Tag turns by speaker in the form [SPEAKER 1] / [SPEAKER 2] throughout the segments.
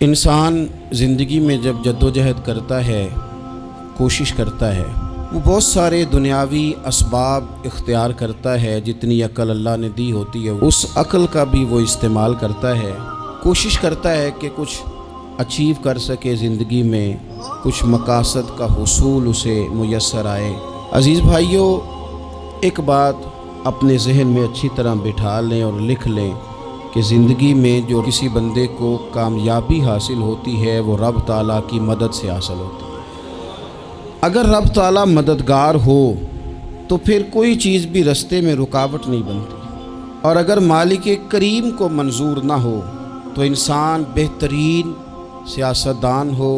[SPEAKER 1] انسان زندگی میں جب جدوجہد کرتا ہے، کوشش کرتا ہے، وہ بہت سارے دنیاوی اسباب اختیار کرتا ہے۔ جتنی عقل اللہ نے دی ہوتی ہے اس عقل کا بھی وہ استعمال کرتا ہے، کوشش کرتا ہے کہ کچھ اچیو کر سکے زندگی میں، کچھ مقاصد کا حصول اسے میسر آئے۔ عزیز بھائیوں، ایک بات اپنے ذہن میں اچھی طرح بٹھا لیں اور لکھ لیں کہ زندگی میں جو کسی بندے کو کامیابی حاصل ہوتی ہے وہ رب تعالیٰ کی مدد سے حاصل ہوتی ہے۔ اگر رب تعالیٰ مددگار ہو تو پھر کوئی چیز بھی رستے میں رکاوٹ نہیں بنتی، اور اگر مالک کریم کو منظور نہ ہو تو انسان بہترین سیاستدان ہو،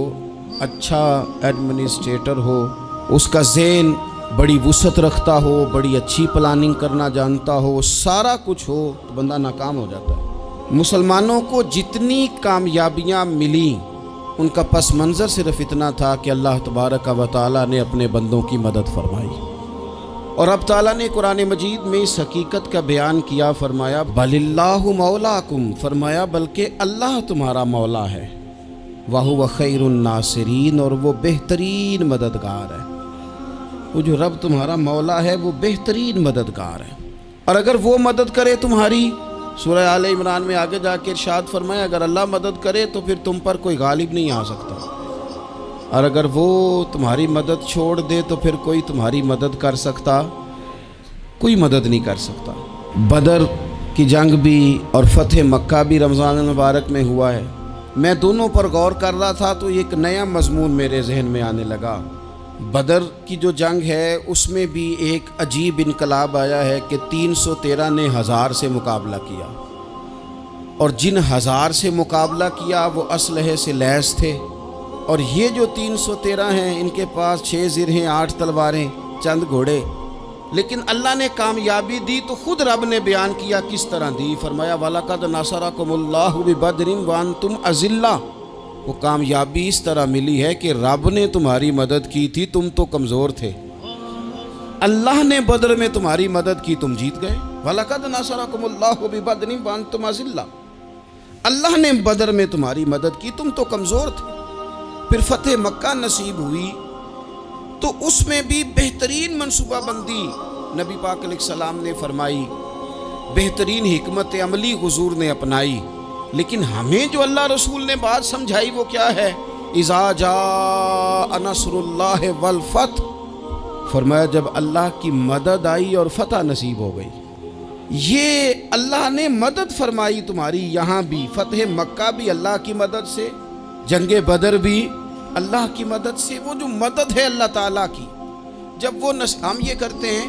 [SPEAKER 1] اچھا ایڈمنسٹریٹر ہو، اس کا ذہن بڑی وسعت رکھتا ہو، بڑی اچھی پلاننگ کرنا جانتا ہو، سارا کچھ ہو، تو بندہ ناکام ہو جاتا ہے۔ مسلمانوں کو جتنی کامیابیاں ملیں ان کا پس منظر صرف اتنا تھا کہ اللہ تبارک و تعالیٰ نے اپنے بندوں کی مدد فرمائی، اور اب تعالیٰ نے قرآن مجید میں اس حقیقت کا بیان کیا، فرمایا بل اللہ مولاکم، فرمایا بلکہ اللہ تمہارا مولا ہے، وَهُوَ خَيْرُ النَّاصِرِينَ، اور وہ بہترین مددگار ہے۔ وہ جو رب تمہارا مولا ہے وہ بہترین مددگار ہے، اور اگر وہ مدد کرے تمہاری، سورہ آل عمران میں آگے جا کے ارشاد فرمایا اگر اللہ مدد کرے تو پھر تم پر کوئی غالب نہیں آ سکتا، اور اگر وہ تمہاری مدد چھوڑ دے تو پھر کوئی تمہاری مدد کر سکتا، کوئی مدد نہیں کر سکتا۔ بدر کی جنگ بھی اور فتح مکہ بھی رمضان المبارک میں ہوا ہے۔ میں دونوں پر غور کر رہا تھا تو ایک نیا مضمون میرے ذہن میں آنے لگا۔ بدر کی جو جنگ ہے اس میں بھی ایک عجیب انقلاب آیا ہے کہ 313 نے 1000 سے مقابلہ کیا، اور جن 1000 سے مقابلہ کیا وہ اسلحے سے لیس تھے، اور یہ جو 313 ہیں ان کے پاس 6 زرہیں، 8 تلواریں، چند گھوڑے، لیکن اللہ نے کامیابی دی تو خود رب نے بیان کیا کس طرح دی، فرمایا وَلَقَدْ نَصَرَكُمُ اللَّهُ بِبَدْرٍ وَأَنْتُمْ أَذِلَّةٌ۔ وہ کامیابی اس طرح ملی ہے کہ رب نے تمہاری مدد کی تھی، تم تو کمزور تھے، اللہ نے بدر میں تمہاری مدد کی، تم جیت گئے۔ وَلَقَدْ نَصَرَكُمُ اللَّهُ بِبَدْرٍ وَأَنْتُمْ أَذِلَّةٌ، اللہ نے بدر میں تمہاری مدد کی، تم تو کمزور تھے۔ پھر فتح مکہ نصیب ہوئی تو اس میں بھی بہترین منصوبہ بندی نبی پاک علیہ السلام نے فرمائی، بہترین حکمت عملی حضور نے اپنائی، لیکن ہمیں جو اللہ رسول نے بات سمجھائی وہ کیا ہے؟ اذا جاء نصر اللہ والفتح، فرمایا جب اللہ کی مدد آئی اور فتح نصیب ہو گئی۔ یہ اللہ نے مدد فرمائی تمہاری، یہاں بھی فتح مکہ بھی اللہ کی مدد سے، جنگ بدر بھی اللہ کی مدد سے۔ وہ جو مدد ہے اللہ تعالیٰ کی، جب وہ ہم یہ کرتے ہیں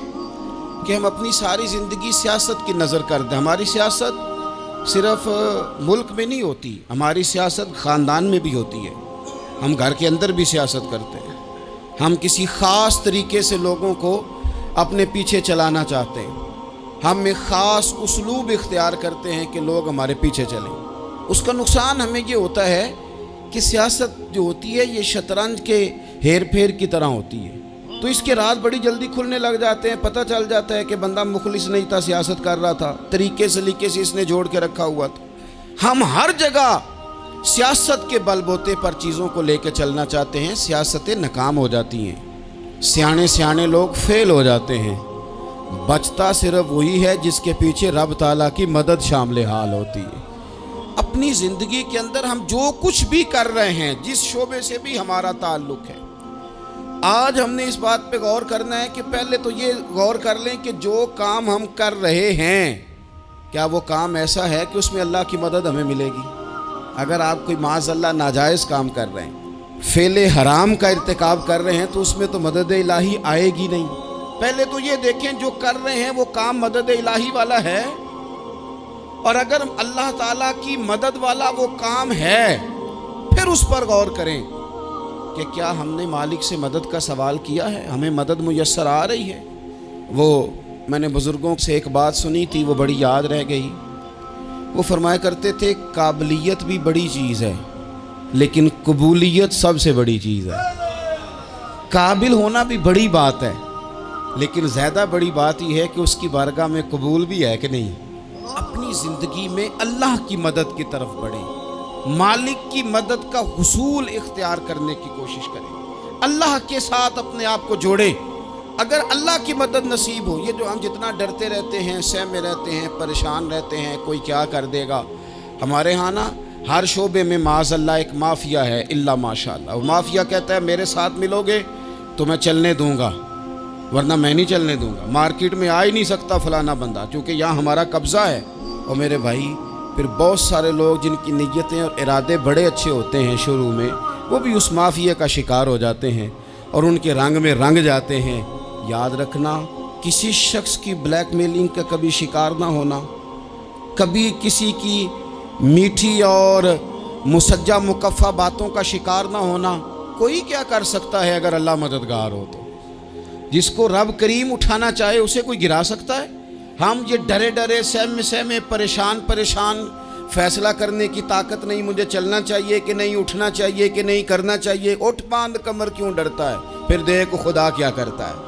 [SPEAKER 1] کہ ہم اپنی ساری زندگی سیاست کی نظر کر دیں، ہماری سیاست صرف ملک میں نہیں ہوتی، ہماری سیاست خاندان میں بھی ہوتی ہے، ہم گھر کے اندر بھی سیاست کرتے ہیں، ہم کسی خاص طریقے سے لوگوں کو اپنے پیچھے چلانا چاہتے ہیں، ہم ایک خاص اسلوب اختیار کرتے ہیں کہ لوگ ہمارے پیچھے چلیں۔ اس کا نقصان ہمیں یہ ہوتا ہے کہ سیاست جو ہوتی ہے یہ شطرنج کے ہیر پھیر کی طرح ہوتی ہے، تو اس کے راز بڑی جلدی کھلنے لگ جاتے ہیں، پتہ چل جاتا ہے کہ بندہ مخلص نہیں تھا، سیاست کر رہا تھا، طریقے سلیقے سے اس نے جوڑ کے رکھا ہوا تھا۔ ہم ہر جگہ سیاست کے بل بوتے پر چیزوں کو لے کے چلنا چاہتے ہیں، سیاستیں ناکام ہو جاتی ہیں، سیانے لوگ فیل ہو جاتے ہیں، بچتا صرف وہی ہے جس کے پیچھے رب تعالیٰ کی مدد شامل حال ہوتی ہے۔ اپنی زندگی کے اندر ہم جو کچھ بھی کر رہے ہیں، جس شعبے سے بھی ہمارا تعلق ہے، آج ہم نے اس بات پہ غور کرنا ہے کہ پہلے تو یہ غور کر لیں کہ جو کام ہم کر رہے ہیں کیا وہ کام ایسا ہے کہ اس میں اللہ کی مدد ہمیں ملے گی؟ اگر آپ کوئی معاذ اللہ ناجائز کام کر رہے ہیں، فعل حرام کا ارتکاب کر رہے ہیں، تو اس میں تو مدد الہی آئے گی نہیں۔ پہلے تو یہ دیکھیں جو کر رہے ہیں وہ کام مدد الہی والا ہے، اور اگر اللہ تعالیٰ کی مدد والا وہ کام ہے پھر اس پر غور کریں کہ کیا ہم نے مالک سے مدد کا سوال کیا ہے، ہمیں مدد میسر آ رہی ہے۔ وہ میں نے بزرگوں سے ایک بات سنی تھی، وہ بڑی یاد رہ گئی۔ وہ فرمایا کرتے تھے قابلیت بھی بڑی چیز ہے لیکن قبولیت سب سے بڑی چیز ہے۔ قابل ہونا بھی بڑی بات ہے لیکن زیادہ بڑی بات یہ ہے کہ اس کی بارگاہ میں قبول بھی ہے کہ نہیں۔ اپنی زندگی میں اللہ کی مدد کی طرف بڑھیں، مالک کی مدد کا حصول اختیار کرنے کی کوشش کریں، اللہ کے ساتھ اپنے آپ کو جوڑیں۔ اگر اللہ کی مدد نصیب ہو، یہ جو ہم جتنا ڈرتے رہتے ہیں، سہمے رہتے ہیں، پریشان رہتے ہیں کوئی کیا کر دے گا، ہمارے ہاں نا ہر شعبے میں معاذ اللہ ایک مافیا ہے، الا ماشاء اللہ۔ وہ مافیا کہتا ہے میرے ساتھ ملو گے تو میں چلنے دوں گا، ورنہ میں نہیں چلنے دوں گا، مارکیٹ میں آ ہی نہیں سکتا فلانا بندہ، چونکہ یہاں ہمارا قبضہ ہے۔ اور میرے بھائی پھر بہت سارے لوگ جن کی نیتیں اور ارادے بڑے اچھے ہوتے ہیں شروع میں، وہ بھی اس مافیا کا شکار ہو جاتے ہیں اور ان کے رنگ میں رنگ جاتے ہیں۔ یاد رکھنا، کسی شخص کی بلیک میلنگ کا کبھی شکار نہ ہونا، کبھی کسی کی میٹھی اور مسجع مکفہ باتوں کا شکار نہ ہونا۔ کوئی کیا کر سکتا ہے اگر اللہ مددگار ہو تو؟ جس کو رب کریم اٹھانا چاہے اسے کوئی گرا سکتا ہے؟ ہم یہ ڈرے ڈرے سہمے پریشان فیصلہ کرنے کی طاقت نہیں، مجھے چلنا چاہیے کہ نہیں، اٹھنا چاہیے کہ نہیں، کرنا چاہیے، اٹھ باندھ کمر کیوں ڈرتا ہے؟ پھر دیکھ خدا کیا کرتا ہے۔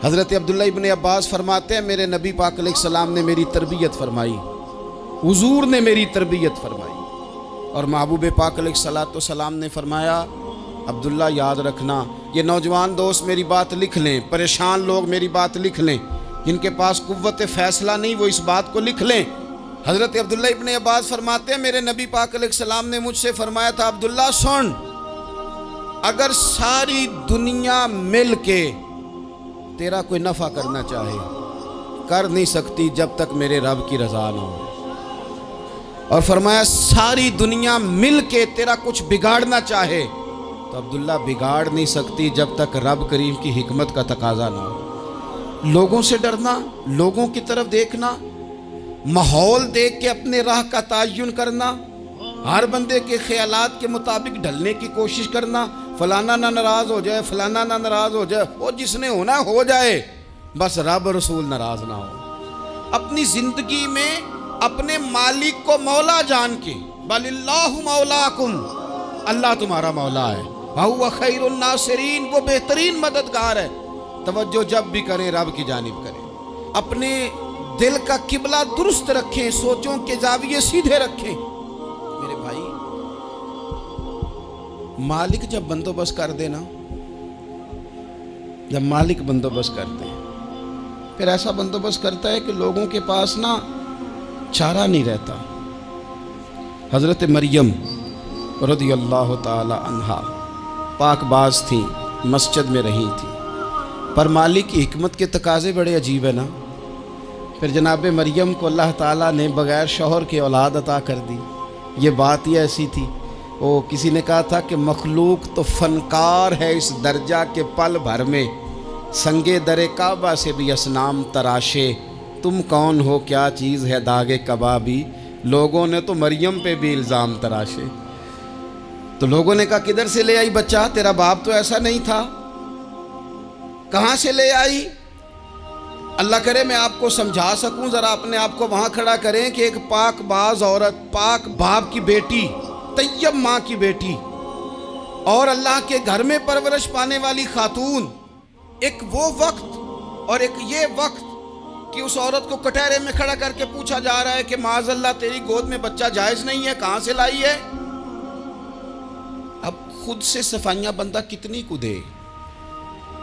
[SPEAKER 1] حضرت عبداللہ ابن عباس فرماتے ہیں میرے نبی پاک علیہ السلام نے میری تربیت فرمائی، حضور نے میری تربیت فرمائی، اور محبوب پاک علیہ السلام نے فرمایا عبداللہ یاد رکھنا، یہ نوجوان دوست میری بات لکھ لیں، پریشان لوگ میری بات لکھ لیں، جن کے پاس قوت فیصلہ نہیں وہ اس بات کو لکھ لیں۔ حضرت عبداللہ ابن عباس فرماتے ہیں میرے نبی پاک علیہ السلام نے مجھ سے فرمایا تھا عبداللہ سن، اگر ساری دنیا مل کے تیرا کوئی نفع کرنا چاہے کر نہیں سکتی جب تک میرے رب کی رضا نہ ہو، اور فرمایا ساری دنیا مل کے تیرا کچھ بگاڑنا چاہے تو عبداللہ بگاڑ نہیں سکتی جب تک رب کریم کی حکمت کا تقاضا نہ ہو۔ لوگوں سے ڈرنا، لوگوں کی طرف دیکھنا، ماحول دیکھ کے اپنے راہ کا تعین کرنا، ہر بندے کے خیالات کے مطابق ڈھلنے کی کوشش کرنا، فلانا نہ ناراض ہو جائے، فلانا نہ ناراض ہو جائے، وہ جس نے ہونا ہو جائے، بس رب رسول ناراض نہ ہو۔ اپنی زندگی میں اپنے مالک کو مولا جان کے، بل اللہ مولاکم، اللہ تمہارا مولا ہے، وَهُوَ خَيْرُ النَّاصِرِينَ، وہ بہترین مددگار ہے۔ توجہ جب بھی کریں رب کی جانب کریں، اپنے دل کا قبلہ درست رکھیں، سوچوں کے زاویے سیدھے رکھیں۔ میرے بھائی مالک جب بندوبست کر دے نا، جب مالک بندوبست کر دے پھر ایسا بندوبست کرتا ہے کہ لوگوں کے پاس نا چارہ نہیں رہتا۔ حضرت مریم رضی اللہ تعالی عنہا پاک باز تھیں، مسجد میں رہی تھیں، پر مالک کی حکمت کے تقاضے بڑے عجیب ہیں نا۔ پھر جناب مریم کو اللہ تعالیٰ نے بغیر شوہر کے اولاد عطا کر دی۔ یہ بات ہی ایسی تھی، وہ کسی نے کہا تھا کہ مخلوق تو فنکار ہے اس درجہ کے پل بھر میں سنگے در کعبہ سے بھی اصنام تراشے، تم کون ہو کیا چیز ہے داغ کبابی، لوگوں نے تو مریم پہ بھی الزام تراشے۔ تو لوگوں نے کہا کدھر سے لے آئی بچہ، تیرا باپ تو ایسا نہیں تھا، کہاں سے لے آئی؟ اللہ کرے میں آپ کو سمجھا سکوں، ذرا اپنے آپ کو وہاں کھڑا کریں کہ ایک پاک باز عورت، پاک باپ کی بیٹی، طیب ماں کی بیٹی، اور اللہ کے گھر میں پرورش پانے والی خاتون، ایک وہ وقت اور ایک یہ وقت کہ اس عورت کو کٹہرے میں کھڑا کر کے پوچھا جا رہا ہے کہ معاذ اللہ تیری گود میں بچہ جائز نہیں ہے، کہاں سے لائی ہے؟ اب خود سے صفائیاں بندہ کتنی کو دے،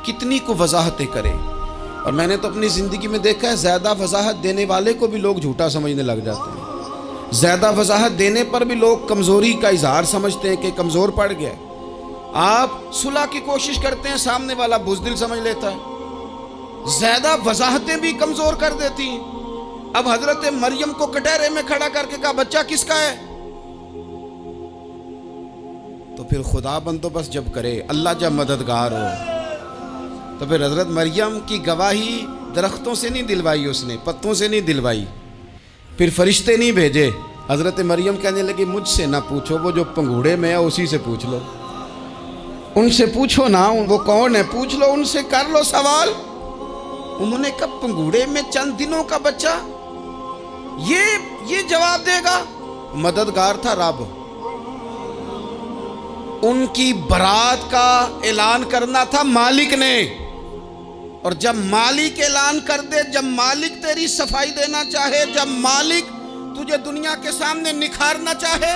[SPEAKER 1] کتنی کو وضاحتیں کرے۔ اور میں نے تو اپنی زندگی میں دیکھا ہے زیادہ وضاحت دینے والے کو بھی لوگ جھوٹا سمجھنے لگ جاتے ہیں، زیادہ وضاحت دینے پر بھی لوگ کمزوری کا اظہار سمجھتے ہیں کہ کمزور پڑ گیا۔ آپ صلح کی کوشش کرتے ہیں، سامنے والا بزدل سمجھ لیتا ہے، زیادہ وضاحتیں بھی کمزور کر دیتی ہیں۔ اب حضرت مریم کو کٹہرے میں کھڑا کر کے کہا بچہ کس کا ہے؟ تو پھر خدا بندوبست جب کرے، اللہ جب مددگار ہو، تو پھر حضرت مریم کی گواہی درختوں سے نہیں دلوائی، اس نے پتوں سے نہیں دلوائی، پھر فرشتے نہیں بھیجے۔ حضرت مریم کہنے لگی مجھ سے نہ پوچھو، وہ جو پنگوڑے میں ہے اسی سے پوچھ لو، ان سے پوچھو نا، وہ کون ہے پوچھ لو، ان سے کر لو سوال۔ انہوں نے کہا پنگوڑے میں چند دنوں کا بچہ یہ جواب دے گا؟ مددگار تھا رب، ان کی برات کا اعلان کرنا تھا مالک نے، اور جب مالک اعلان کر دے، جب مالک تیری صفائی دینا چاہے، جب مالک تجھے دنیا کے سامنے نکھارنا چاہے،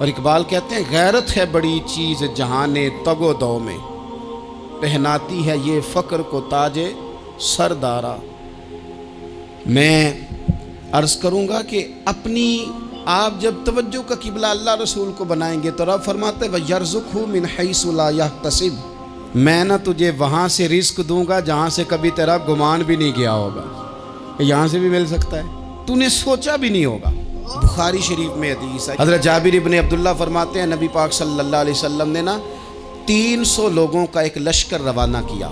[SPEAKER 1] اور اقبال کہتے ہیں غیرت ہے بڑی چیز جہان تگ و دو میں، پہناتی ہے یہ فقر کو تاج سردارا۔ میں عرض کروں گا کہ اپنی آپ جب توجہ کا قبلہ اللہ رسول کو بنائیں گے تو رب فرماتے ہیں وَيَرْزُقْهُ مِنْ حَيْثُ لَا يَحْتَسِبُ، میں نہ تجھے وہاں سے رزق دوں گا جہاں سے کبھی تیرا گمان بھی نہیں کیا ہوگا، یہاں سے بھی مل سکتا ہے، تو نے سوچا بھی نہیں ہوگا۔ بخاری شریف میں حدیث ہے، حضرت جابر ابن عبداللہ فرماتے ہیں نبی پاک صلی اللہ علیہ وسلم نے 300 لوگوں کا ایک لشکر روانہ کیا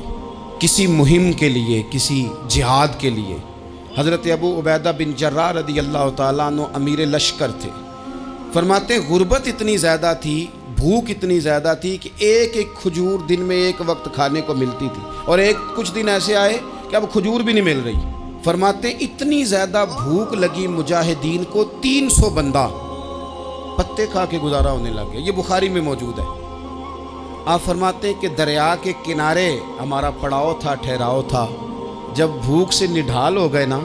[SPEAKER 1] کسی مہم کے لیے، کسی جہاد کے لیے۔ حضرت ابو عبیدہ بن جراح رضی اللہ تعالیٰ عنہ امیر لشکر تھے۔ فرماتے ہیں غربت اتنی زیادہ تھی، بھوک اتنی زیادہ تھی کہ ایک ایک کھجور دن میں ایک وقت کھانے کو ملتی تھی، اور کچھ دن ایسے آئے کہ اب کھجور بھی نہیں مل رہی۔ فرماتے ہیں اتنی زیادہ بھوک لگی مجاہدین کو، 300 بندہ پتے کھا کے گزارا ہونے لگ گیا۔ یہ بخاری میں موجود ہے۔ آپ فرماتے ہیں کہ دریا کے کنارے ہمارا پڑاؤ تھا، ٹھہراؤ تھا، جب بھوک سے نڈھال ہو گئے نا،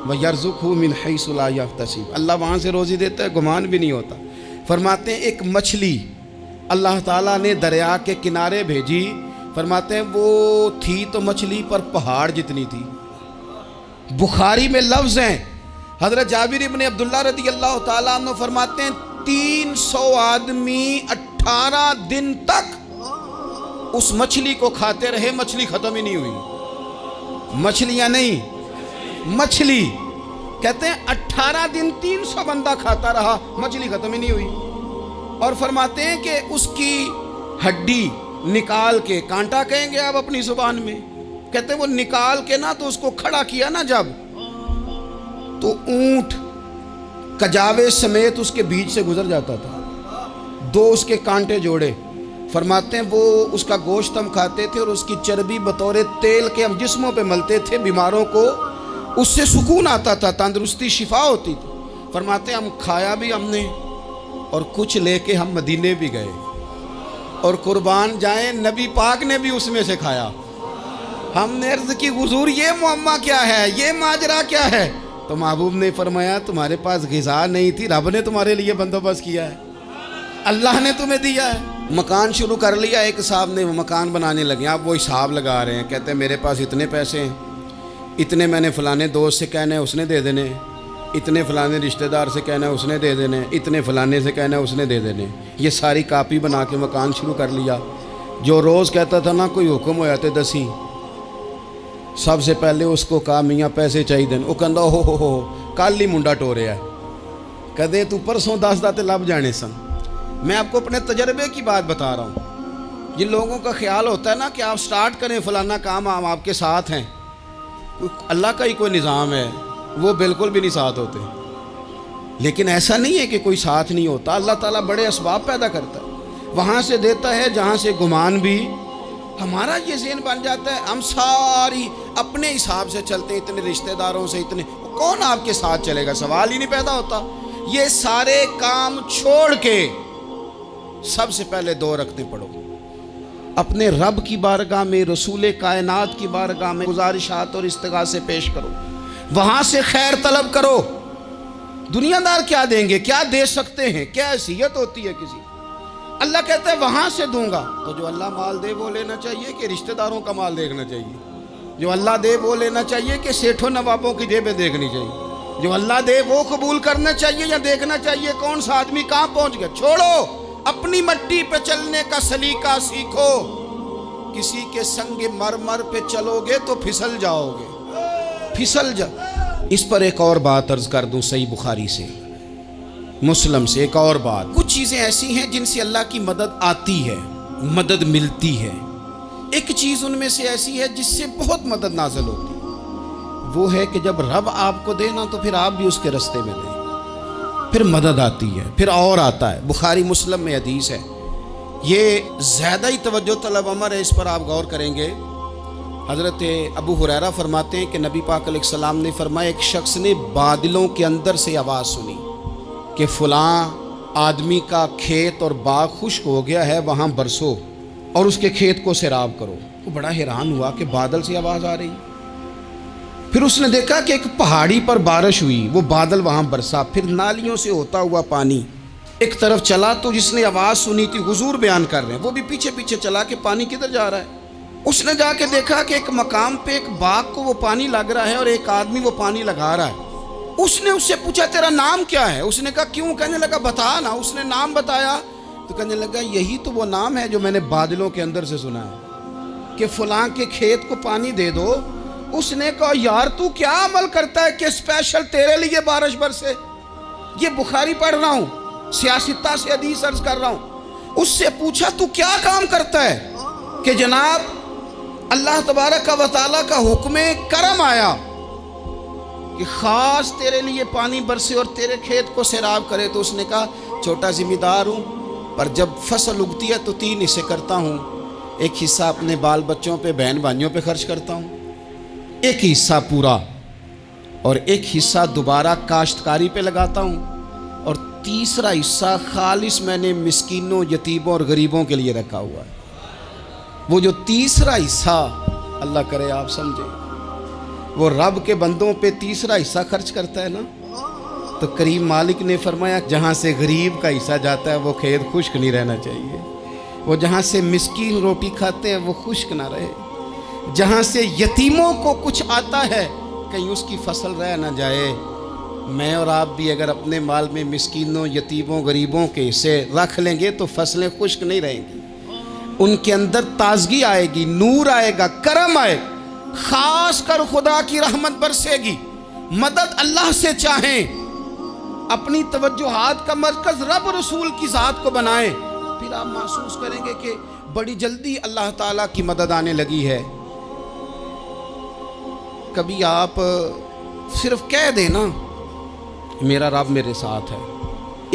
[SPEAKER 1] وَيَرْزُقْهُ مِنْ حَيْثُ لَا يَحْتَسِبُ، اللہ وہاں سے روزی دیتا ہے، گمان بھی نہیں ہوتا۔ فرماتے ہیں ایک مچھلی اللہ تعالیٰ نے دریا کے کنارے بھیجی، فرماتے ہیں وہ تھی تو مچھلی پر پہاڑ جتنی تھی۔ بخاری میں لفظ ہیں، حضرت جابر ابن عبداللہ رضی اللہ تعالیٰ عنہ فرماتے ہیں 300 آدمی 18 دن تک اس مچھلی کو کھاتے رہے، مچھلی ختم ہی نہیں ہوئی۔ مچھلیاں نہیں، مچھلی کہتے ہیں 18 دن 300 بندہ کھاتا رہا، مچھلی ختم ہی نہیں ہوئی۔ اور فرماتے ہیں کہ اس کی ہڈی نکال کے، کانٹا کہیں گے آپ اپنی زبان میں، کہتے ہیں وہ نکال کے نا تو اس کو کھڑا کیا نا جب، تو اونٹ کجاوے سمیت اس کے بیچ سے گزر جاتا تھا، 2 اس کے کانٹے جوڑے۔ فرماتے ہیں وہ اس کا گوشت ہم کھاتے تھے اور اس کی چربی بطور تیل کے ہم جسموں پہ ملتے تھے، بیماروں کو اس سے سکون آتا تھا، تندرستی شفا ہوتی تھی۔ فرماتے ہیں ہم کھایا بھی ہم نے، اور کچھ لے کے ہم مدینے بھی گئے، اور قربان جائیں نبی پاک نے بھی اس میں سے کھایا۔ ہم نے عرض کی حضور یہ معمہ کیا ہے، یہ ماجرا کیا ہے؟ تو محبوب نے فرمایا تمہارے پاس غذا نہیں تھی، رب نے تمہارے لیے بندوبست کیا ہے، اللہ نے تمہیں دیا ہے۔ مکان شروع کر لیا، ایک صاحب نے وہ مکان بنانے لگے، آپ وہ حساب لگا رہے ہیں، کہتے ہیں میرے پاس اتنے پیسے ہیں، اتنے میں نے فلانے دوست سے کہنا ہے اس نے دے دینے، اتنے فلانے رشتہ دار سے کہنا ہے اس نے دے دینے، اتنے فلانے سے کہنا ہے اس نے دے دینے۔ یہ ساری کاپی بنا کے مکان شروع کر لیا۔ جو روز کہتا تھا نا کوئی حکم ہو جاتے 10، سب سے پہلے اس کو کہا میاں پیسے چاہیے دن، وہ کہندا ہو کل ہی منڈا ٹوریا ہے، کدے تو پرسوں 10 داتے لب جانے سن۔ میں آپ کو اپنے تجربے کی بات بتا رہا ہوں۔ جن لوگوں کا خیال ہوتا ہے نا کہ آپ سٹارٹ کریں فلانا کام، ہم آپ کے ساتھ ہیں، اللہ کا ہی کوئی نظام ہے، وہ بالکل بھی نہیں ساتھ ہوتے۔ لیکن ایسا نہیں ہے کہ کوئی ساتھ نہیں ہوتا، اللہ تعالیٰ بڑے اسباب پیدا کرتا ہے، وہاں سے دیتا ہے جہاں سے گمان بھی۔ ہمارا یہ ذہن بن جاتا ہے ہم ساری اپنے حساب سے چلتے ہیں، اتنے رشتہ داروں سے، اتنے، کون آپ کے ساتھ چلے گا؟ سوال ہی نہیں پیدا ہوتا۔ یہ سارے کام چھوڑ کے سب سے پہلے 2 رکعتیں پڑھو، اپنے رب کی بارگاہ میں، رسول کائنات کی بارگاہ میں گزارشات اور استغاثے پیش کرو، وہاں سے خیر طلب کرو۔ دنیا دار کیا دیں گے، کیا دے سکتے ہیں، کیا حیثیت ہوتی ہے کسی؟ اللہ کہتا ہے وہاں سے دوں گا۔ تو جو اللہ مال دے وہ لینا چاہیے کہ رشتہ داروں کا مال دیکھنا چاہیے؟ جو اللہ دے وہ لینا چاہیے کہ سیٹھوں نوابوں کی جیبیں دیکھنی چاہیے؟ جو اللہ دے وہ قبول کرنا چاہیے یا دیکھنا چاہیے کون سا آدمی کہاں پہنچ گیا؟ چھوڑو، اپنی مٹی پہ چلنے کا سلیقہ سیکھو۔ کسی کے سنگ مرمر پہ چلو گے تو پھسل جاؤ گے، پھسل جاؤ۔ اس پر ایک اور بات عرض کر دوں، صحیح بخاری سے، مسلم سے ایک اور بات۔ کچھ چیزیں ایسی ہیں جن سے اللہ کی مدد آتی ہے، مدد ملتی ہے۔ ایک چیز ان میں سے ایسی ہے جس سے بہت مدد نازل ہوتی ہے، وہ ہے کہ جب رب آپ کو دے نا تو پھر آپ بھی اس کے رستے میں دیں، پھر مدد آتی ہے، پھر اور آتا ہے۔ بخاری مسلم میں حدیث ہے، یہ زیادہ ہی توجہ طلب امر ہے، اس پر آپ غور کریں گے۔ حضرت ابو ہریرہ فرماتے ہیں کہ نبی پاک علیہ السلام نے فرمایا ایک شخص نے بادلوں کے اندر سے آواز سنی کہ فلاں آدمی کا کھیت اور باغ خشک ہو گیا ہے، وہاں برسو اور اس کے کھیت کو سیراب کرو۔ وہ بڑا حیران ہوا کہ بادل سے آواز آ رہی۔ پھر اس نے دیکھا کہ ایک پہاڑی پر بارش ہوئی، وہ بادل وہاں برسا، پھر نالیوں سے ہوتا ہوا پانی ایک طرف چلا تو جس نے آواز سنی تھی حضور بیان کر رہے ہیں، وہ بھی پیچھے پیچھے چلا کہ پانی کدھر جا رہا ہے۔ اس نے جا کے دیکھا کہ ایک مقام پہ ایک باغ کو وہ پانی لگ رہا ہے اور ایک آدمی وہ پانی لگا رہا ہے۔ اس نے اس سے پوچھا تیرا نام کیا ہے؟ اس نے کہا کیوں؟ کہنے لگا بتا نا۔ اس نے نام بتایا تو کہنے لگا یہی تو وہ نام ہے جو میں نے بادلوں کے اندر سے سنا ہے کہ فلاں کے کھیت کو پانی دے دو۔ اس نے کہا یار تو کیا عمل کرتا ہے کہ اسپیشل تیرے لیے بارش برسے؟ یہ بخاری پڑھ رہا ہوں، سیاستہ سے حدیث عرض کر رہا ہوں۔ اس سے پوچھا تو کیا کام کرتا ہے کہ جناب اللہ تبارک و تعالیٰ کا حکم کرم آیا کہ خاص تیرے لیے پانی برسے اور تیرے کھیت کو سیراب کرے؟ تو اس نے کہا چھوٹا ذمہ دار ہوں، پر جب فصل اگتی ہے تو 3 حصے کرتا ہوں۔ ایک حصہ اپنے بال بچوں پہ، بہن بھائیوں پہ خرچ کرتا ہوں، ایک حصہ پورا، اور ایک حصہ دوبارہ کاشتکاری پہ لگاتا ہوں، اور تیسرا حصہ خالص میں نے مسکینوں، یتیموں اور غریبوں کے لیے رکھا ہوا ہے۔ وہ جو تیسرا حصہ اللہ کرے آپ سمجھیں، وہ رب کے بندوں پہ تیسرا حصہ خرچ کرتا ہے نا، تو کریم مالک نے فرمایا جہاں سے غریب کا حصہ جاتا ہے وہ کھیت خشک نہیں رہنا چاہیے، وہ جہاں سے مسکین روٹی کھاتے ہیں وہ خشک نہ رہے، جہاں سے یتیموں کو کچھ آتا ہے کہیں اس کی فصل رہ نہ جائے۔ میں اور آپ بھی اگر اپنے مال میں مسکینوں، یتیموں، غریبوں کے حصے رکھ لیں گے تو فصلیں خشک نہیں رہیں گی، ان کے اندر تازگی آئے گی، نور آئے گا، کرم آئے گا، خاص کر خدا کی رحمت برسے گی۔ مدد اللہ سے چاہیں، اپنی توجہات کا مرکز رب رسول کی ذات کو بنائیں، پھر آپ محسوس کریں گے کہ بڑی جلدی اللہ تعالیٰ کی مدد آنے لگی ہے۔ کبھی آپ صرف کہہ دیں نا میرا رب میرے ساتھ ہے،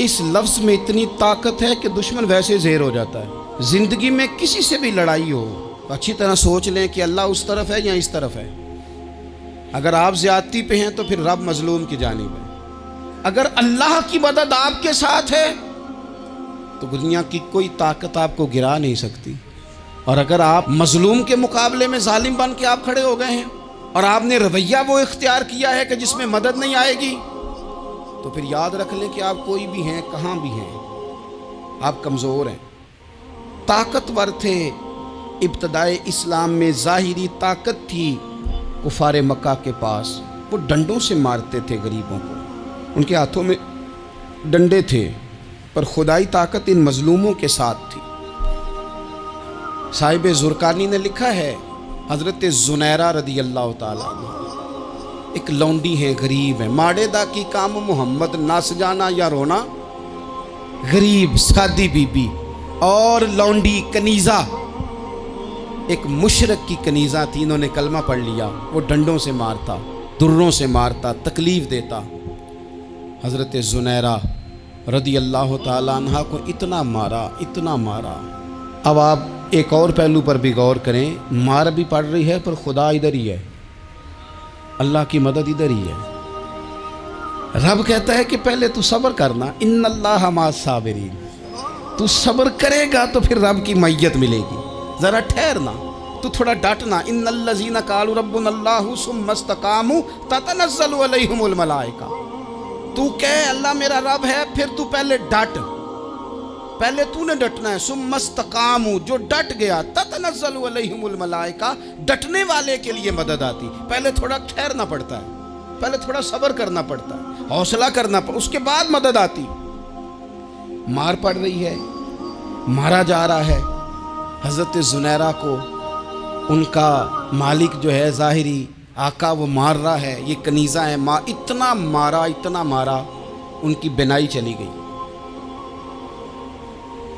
[SPEAKER 1] اس لفظ میں اتنی طاقت ہے کہ دشمن ویسے زیر ہو جاتا ہے۔ زندگی میں کسی سے بھی لڑائی ہو تو اچھی طرح سوچ لیں کہ اللہ اس طرف ہے یا اس طرف ہے۔ اگر آپ زیادتی پہ ہیں تو پھر رب مظلوم کی جانب ہے۔ اگر اللہ کی مدد آپ کے ساتھ ہے تو دنیا کی کوئی طاقت آپ کو گرا نہیں سکتی، اور اگر آپ مظلوم کے مقابلے میں ظالم بن کے آپ کھڑے ہو گئے ہیں اور آپ نے رویہ وہ اختیار کیا ہے کہ جس میں مدد نہیں آئے گی، تو پھر یاد رکھ لیں کہ آپ کوئی بھی ہیں، کہاں بھی ہیں، آپ کمزور ہیں۔ طاقتور تھے ابتدائے اسلام میں، ظاہری طاقت تھی کفار مکہ کے پاس، وہ ڈنڈوں سے مارتے تھے غریبوں کو، ان کے ہاتھوں میں ڈنڈے تھے، پر خدائی طاقت ان مظلوموں کے ساتھ تھی۔ صاحب زرقانی نے لکھا ہے حضرت زنیرہ رضی اللہ تعالیٰ عنہ ایک لونڈی ہیں، غریب ہیں، ماڑے دا کی کام محمد نس جانا یا رونا، غریب سادی بی بی اور لونڈی کنیزہ، ایک مشرک کی کنیزہ تھی، انہوں نے کلمہ پڑھ لیا، وہ ڈنڈوں سے مارتا، دروں سے مارتا، تکلیف دیتا۔ حضرت زنیرہ رضی اللہ تعالیٰ عنہ کو اتنا مارا، اتنا مارا۔ اب آپ ایک اور پہلو پر بھی غور کریں، مار بھی پڑ رہی ہے پر خدا ادھر ہی ہے، اللہ کی مدد ادھر ہی ہے۔ رب کہتا ہے کہ پہلے تو صبر کرنا، ان اللہ مع الصابرین، تو صبر کرے گا تو پھر رب کی معیت ملے گی، ذرا ٹھہرنا، تو تھوڑا ڈٹنا۔ ان الذین قالوا ربنا اللہ ثم استقاموا تتنزل علیہم الملائکہ، تو کہے اللہ میرا رب ہے، پھر تو پہلے ڈٹ، پہلے تو نے ڈٹنا ہے۔ ثم استقاموا، جو ڈٹ گیا، تتنزل علیہم الملائکہ، ڈٹنے والے کے لیے مدد آتی، پہلے تھوڑا ٹھہرنا پڑتا ہے، پہلے تھوڑا صبر کرنا پڑتا ہے، حوصلہ کرنا پڑتا، اس کے بعد مدد آتی۔ مار پڑ رہی ہے، مارا جا رہا ہے حضرت زنیرہ کو، ان کا مالک جو ہے ظاہری آقا وہ مار رہا ہے، یہ کنیزہ ہے، اتنا مارا، اتنا مارا، ان کی بینائی چلی گئی،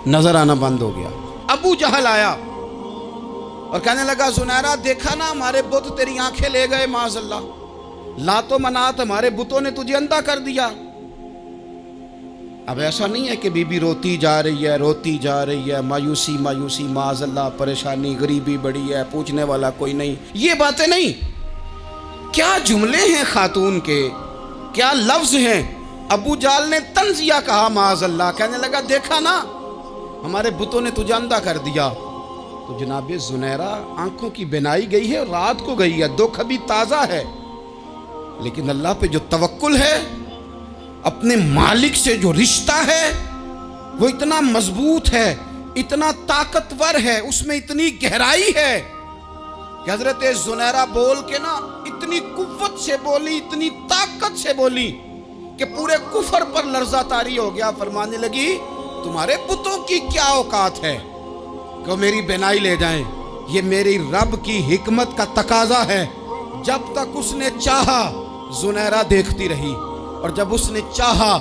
[SPEAKER 1] نظر آنا بند ہو گیا۔ ابو جہل آیا اور کہنے لگا زنیرہ دیکھا نا ہمارے بت تیری آنکھیں لے گئے، معاذ اللہ، لات و منات ہمارے بتوں نے تجھے اندھا کر دیا۔ اب ایسا نہیں ہے کہ بی بی روتی جا رہی ہے، روتی جا رہی ہے، مایوسی مایوسی، معاذ اللہ، پریشانی، غریبی بڑی ہے، پوچھنے والا کوئی نہیں، یہ باتیں نہیں۔ کیا جملے ہیں خاتون کے، کیا لفظ ہیں۔ ابو جہل نے تنزیہ کہا، معاذ اللہ، کہنے لگا دیکھا نا ہمارے بتوں نے تجھے اندھا کر دیا۔ تو جناب زنیرہ آنکھوں کی بینائی گئی ہے، رات کو گئی ہے، دکھ ابھی تازہ ہے، لیکن اللہ پہ جو توکل ہے، اپنے مالک سے جو رشتہ ہے، وہ اتنا مضبوط ہے، اتنا طاقتور ہے، اس میں اتنی گہرائی ہے کہ حضرت زنیرہ بول کے نا اتنی قوت سے بولی، اتنی طاقت سے بولی کہ پورے کفر پر لرزہ طاری ہو گیا۔ فرمانے لگی تمہارے بتوں کی کیا اوقات ہے کہ میری بینائی لے جائیں؟ یہ میری رب کی حکمت کا تقاضا ہے۔ جب تک اس نے چاہا زنیرہ دیکھتی رہی، اور جب اس نے چاہا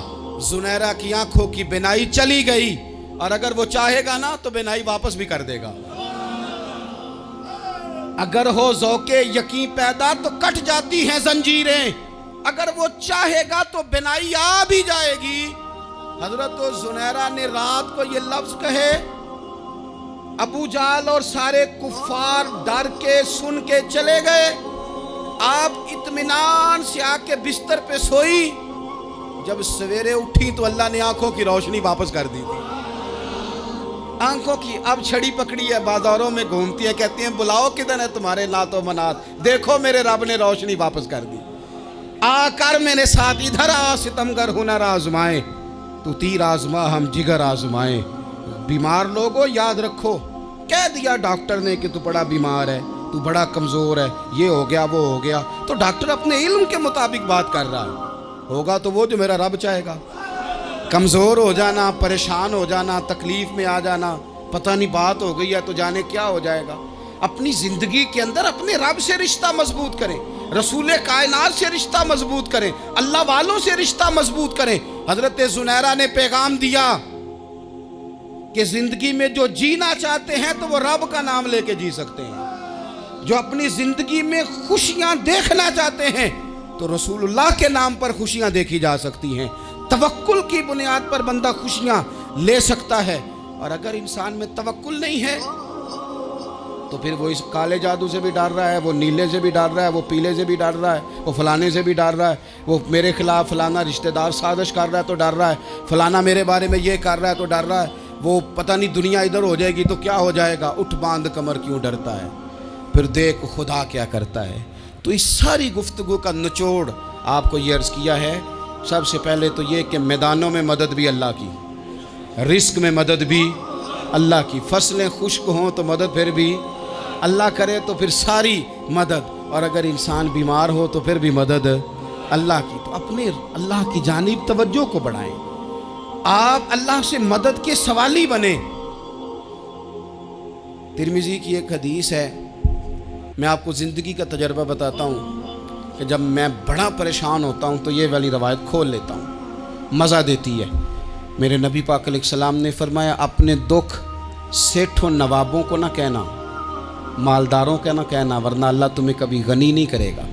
[SPEAKER 1] زنیرہ کی آنکھوں کی بینائی چلی گئی، اور اگر وہ چاہے گا نا تو بینائی واپس بھی کر دے گا۔ اگر ہو ذوق یقین پیدا تو کٹ جاتی ہیں زنجیریں، اگر وہ چاہے گا تو بینائی آ بھی جائے گی۔ حضرت زنیرہ نے رات کو یہ لفظ کہے، ابو جہل اور سارے کفار ڈر کے سن کے چلے گئے۔ آپ اطمینان سے آ کے بستر پہ سوئی، جب سویرے اٹھی تو اللہ نے آنکھوں کی روشنی واپس کر دی تھی۔ آنکھوں کی اب چھڑی پکڑی ہے، بازاروں میں گھومتی ہے، کہتی ہیں بلاؤ کدھر ہے تمہارے نات و منات، دیکھو میرے رب نے روشنی واپس کر دی۔ آ کر میرے ساتھ ادھر آ، ستمگر ہنر آزمائے، تو تیر آزما ہم جگر آزمائے۔ بیمار لوگوں یاد رکھو، کہہ دیا ڈاکٹر نے کہ تو بڑا بیمار ہے، تو بڑا کمزور ہے، یہ ہو گیا وہ ہو گیا، تو ڈاکٹر اپنے علم کے مطابق بات کر رہا ہے۔ ہوگا تو وہ جو میرا رب چاہے گا۔ کمزور ہو جانا، پریشان ہو جانا، تکلیف میں آ جانا، پتہ نہیں بات ہو گئی ہے تو جانے کیا ہو جائے گا۔ اپنی زندگی کے اندر اپنے رب سے رشتہ مضبوط کریں، رسول کائنات سے رشتہ مضبوط کریں، اللہ والوں سے رشتہ مضبوط کریں۔ حضرت زنیرہ نے پیغام دیا کہ زندگی میں جو جینا چاہتے ہیں تو وہ رب کا نام لے کے جی سکتے ہیں، جو اپنی زندگی میں خوشیاں دیکھنا چاہتے ہیں تو رسول اللہ کے نام پر خوشیاں دیکھی جا سکتی ہیں۔ توکل کی بنیاد پر بندہ خوشیاں لے سکتا ہے، اور اگر انسان میں توکل نہیں ہے تو پھر وہ اس کالے جادو سے بھی ڈر رہا ہے، وہ نیلے سے بھی ڈر رہا ہے، وہ پیلے سے بھی ڈر رہا ہے، وہ فلانے سے بھی ڈر رہا ہے، وہ میرے خلاف فلانا رشتہ دار سازش کر رہا ہے تو ڈر رہا ہے، فلانا میرے بارے میں یہ کر رہا ہے تو ڈر رہا ہے، وہ پتہ نہیں دنیا ادھر ہو جائے گی تو کیا ہو جائے گا، اٹھ باندھ کمر کیوں ڈرتا ہے، پھر دیکھ خدا کیا کرتا ہے۔ تو اس ساری گفتگو کا نچوڑ آپ کو یہ عرض کیا ہے، سب سے پہلے تو یہ کہ میدانوں میں مدد بھی اللہ کی، رزق میں مدد بھی اللہ کی، فصلیں خشک ہوں تو مدد پھر بھی اللہ کرے، تو پھر ساری مدد، اور اگر انسان بیمار ہو تو پھر بھی مدد اللہ کی۔ تو اپنے اللہ کی جانب توجہ کو بڑھائیں، آپ اللہ سے مدد کے سوالی بنیں۔ ترمذی کی ایک حدیث ہے، میں آپ کو زندگی کا تجربہ بتاتا ہوں کہ جب میں بڑا پریشان ہوتا ہوں تو یہ والی روایت کھول لیتا ہوں، مزہ دیتی ہے۔ میرے نبی پاک علیہ السلام نے فرمایا اپنے دکھ سیٹھوں نوابوں کو نہ کہنا، مالداروں کا نہ کہنا، ورنہ اللہ تمہیں کبھی غنی نہیں کرے گا۔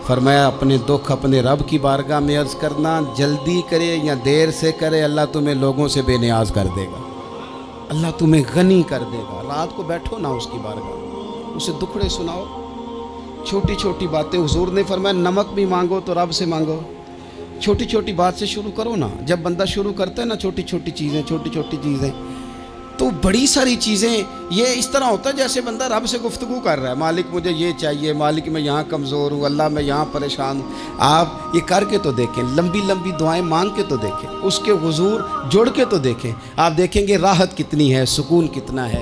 [SPEAKER 1] فرمایا اپنے دکھ اپنے رب کی بارگاہ میں عرض کرنا، جلدی کرے یا دیر سے کرے اللہ تمہیں لوگوں سے بے نیاز کر دے گا، اللہ تمہیں غنی کر دے گا۔ رات کو بیٹھو نہ اس کی بارگاہ، اسے دکھڑے سناؤ، چھوٹی چھوٹی باتیں۔ حضور نے فرمایا نمک بھی مانگو تو رب سے مانگو، چھوٹی چھوٹی بات سے شروع کرو نا۔ جب بندہ شروع کرتا ہے نا چھوٹی چھوٹی چیزیں تو بڑی ساری چیزیں یہ اس طرح ہوتا ہے جیسے بندہ رب سے گفتگو کر رہا ہے، مالک مجھے یہ چاہیے، مالک میں یہاں کمزور ہوں، اللہ میں یہاں پریشان ہوں۔ آپ یہ کر کے تو دیکھیں، لمبی لمبی دعائیں مانگ کے تو دیکھیں، اس کے حضور جڑ کے تو دیکھیں، آپ دیکھیں گے راحت کتنی ہے، سکون کتنا ہے۔